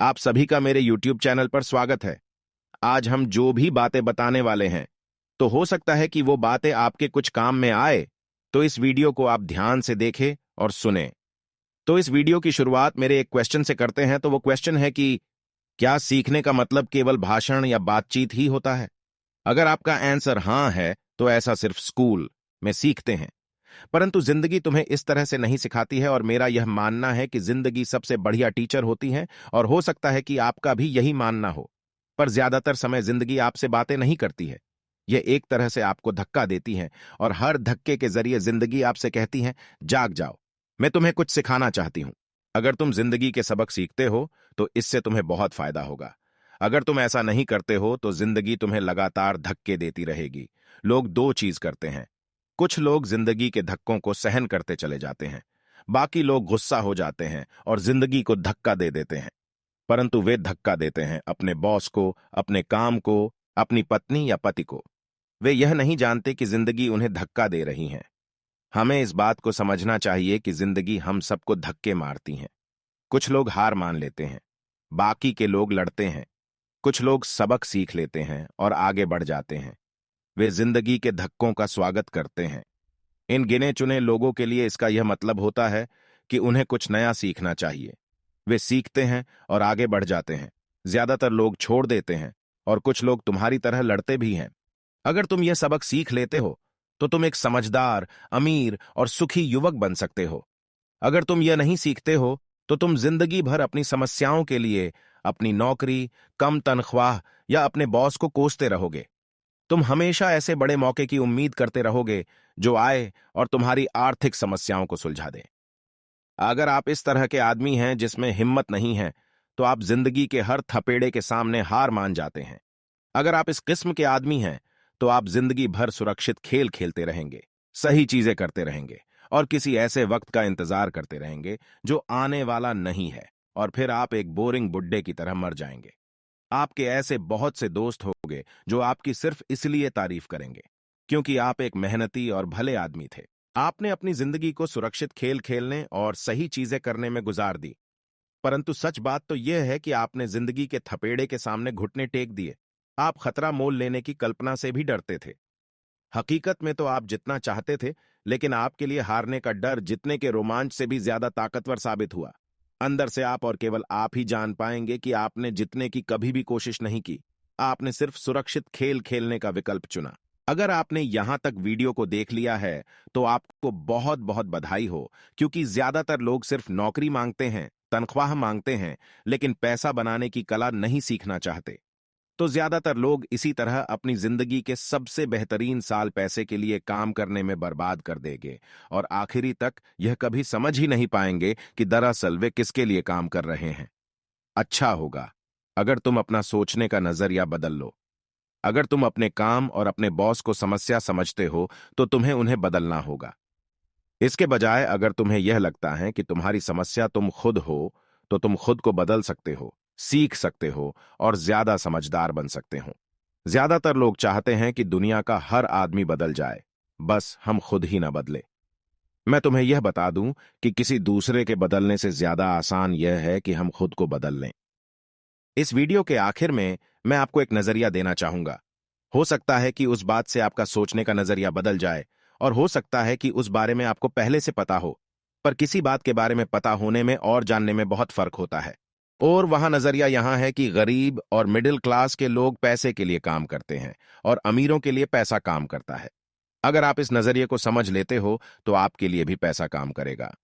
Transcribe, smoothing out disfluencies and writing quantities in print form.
आप सभी का मेरे YouTube चैनल पर स्वागत है। आज हम जो भी बातें बताने वाले हैं, तो हो सकता है कि वो बातें आपके कुछ काम में आए, तो इस वीडियो को आप ध्यान से देखें और सुनें। तो इस वीडियो की शुरुआत मेरे एक क्वेश्चन से करते हैं। तो वो क्वेश्चन है कि क्या सीखने का मतलब केवल भाषण या बातचीत ही होता है? अगर आपका आंसर हाँ है, तो ऐसा सिर्फ स्कूल में सीखते हैं। परंतु जिंदगी तुम्हें इस तरह से नहीं सिखाती है, और मेरा यह मानना है कि जिंदगी सबसे बढ़िया टीचर होती है। और हो सकता है कि आपका भी यही मानना हो। पर ज्यादातर समय जिंदगी आपसे बातें नहीं करती है। यह एक तरह से आपको धक्का देती है, और हर धक्के के जरिए जिंदगी आपसे कहती है, जाग जाओ, मैं तुम्हें कुछ सिखाना चाहती हूं। अगर तुम जिंदगी के सबक सीखते हो, तो इससे तुम्हें बहुत फायदा होगा। अगर तुम ऐसा नहीं करते हो, तो जिंदगी तुम्हें लगातार धक्के देती रहेगी। लोग दो चीज करते हैं। कुछ लोग जिंदगी के धक्कों को सहन करते चले जाते हैं। बाकी लोग गुस्सा हो जाते हैं और जिंदगी को धक्का दे देते हैं। परंतु वे धक्का देते हैं अपने बॉस को, अपने काम को, अपनी पत्नी या पति को। वे यह नहीं जानते कि जिंदगी उन्हें धक्का दे रही है। हमें इस बात को समझना चाहिए कि जिंदगी हम सबको धक्के मारती है। कुछ लोग हार मान लेते हैं, बाकी के लोग लड़ते हैं। कुछ लोग सबक सीख लेते हैं और आगे बढ़ जाते हैं। वे जिंदगी के धक्कों का स्वागत करते हैं। इन गिने चुने लोगों के लिए इसका यह मतलब होता है कि उन्हें कुछ नया सीखना चाहिए। वे सीखते हैं और आगे बढ़ जाते हैं। ज्यादातर लोग छोड़ देते हैं, और कुछ लोग तुम्हारी तरह लड़ते भी हैं। अगर तुम यह सबक सीख लेते हो, तो तुम एक समझदार, अमीर और सुखी युवक बन सकते हो। अगर तुम यह नहीं सीखते हो, तो तुम जिंदगी भर अपनी समस्याओं के लिए अपनी नौकरी, कम तनख्वाह या अपने बॉस को कोसते रहोगे। तुम हमेशा ऐसे बड़े मौके की उम्मीद करते रहोगे जो आए और तुम्हारी आर्थिक समस्याओं को सुलझा दे। अगर आप इस तरह के आदमी हैं जिसमें हिम्मत नहीं है, तो आप जिंदगी के हर थपेड़े के सामने हार मान जाते हैं। अगर आप इस किस्म के आदमी हैं, तो आप जिंदगी भर सुरक्षित खेल खेलते रहेंगे, सही चीजें करते रहेंगे और किसी ऐसे वक्त का इंतजार करते रहेंगे जो आने वाला नहीं है, और फिर आप एक बोरिंग बुड्ढे की तरह मर जाएंगे। आपके ऐसे बहुत से दोस्त होंगे जो आपकी सिर्फ इसलिए तारीफ करेंगे क्योंकि आप एक मेहनती और भले आदमी थे। आपने अपनी जिंदगी को सुरक्षित खेल खेलने और सही चीजें करने में गुजार दी। परंतु सच बात तो यह है कि आपने जिंदगी के थपेड़े के सामने घुटने टेक दिए। आप खतरा मोल लेने की कल्पना से भी डरते थे। हकीकत में तो आप जितना चाहते थे, लेकिन आपके लिए हारने का डर जितने के रोमांच से भी ज्यादा ताकतवर साबित हुआ। अंदर से आप और केवल आप ही जान पाएंगे कि आपने जितने की कभी भी कोशिश नहीं की। आपने सिर्फ सुरक्षित खेल खेलने का विकल्प चुना। अगर आपने यहां तक वीडियो को देख लिया है, तो आपको बहुत बहुत बधाई हो, क्योंकि ज्यादातर लोग सिर्फ नौकरी मांगते हैं, तनख्वाह मांगते हैं, लेकिन पैसा बनाने की कला नहीं सीखना चाहते। तो ज्यादातर लोग इसी तरह अपनी जिंदगी के सबसे बेहतरीन साल पैसे के लिए काम करने में बर्बाद कर देंगे, और आखिरी तक यह कभी समझ ही नहीं पाएंगे कि दरअसल वे किसके लिए काम कर रहे हैं। अच्छा होगा अगर तुम अपना सोचने का नजरिया बदल लो। अगर तुम अपने काम और अपने बॉस को समस्या समझते हो, तो तुम्हें उन्हें बदलना होगा। इसके बजाय अगर तुम्हें यह लगता है कि तुम्हारी समस्या तुम खुद हो, तो तुम खुद को बदल सकते हो, सीख सकते हो और ज्यादा समझदार बन सकते हो। ज्यादातर लोग चाहते हैं कि दुनिया का हर आदमी बदल जाए, बस हम खुद ही ना बदले। मैं तुम्हें यह बता दूं कि किसी दूसरे के बदलने से ज्यादा आसान यह है कि हम खुद को बदल लें। इस वीडियो के आखिर में मैं आपको एक नजरिया देना चाहूंगा। हो सकता है कि उस बात से आपका सोचने का नजरिया बदल जाए, और हो सकता है कि उस बारे में आपको पहले से पता हो। पर किसी बात के बारे में पता होने में और जानने में बहुत फर्क होता है। और वहां नजरिया यहां है कि गरीब और मिडिल क्लास के लोग पैसे के लिए काम करते हैं, और अमीरों के लिए पैसा काम करता है। अगर आप इस नजरिए को समझ लेते हो, तो आपके लिए भी पैसा काम करेगा।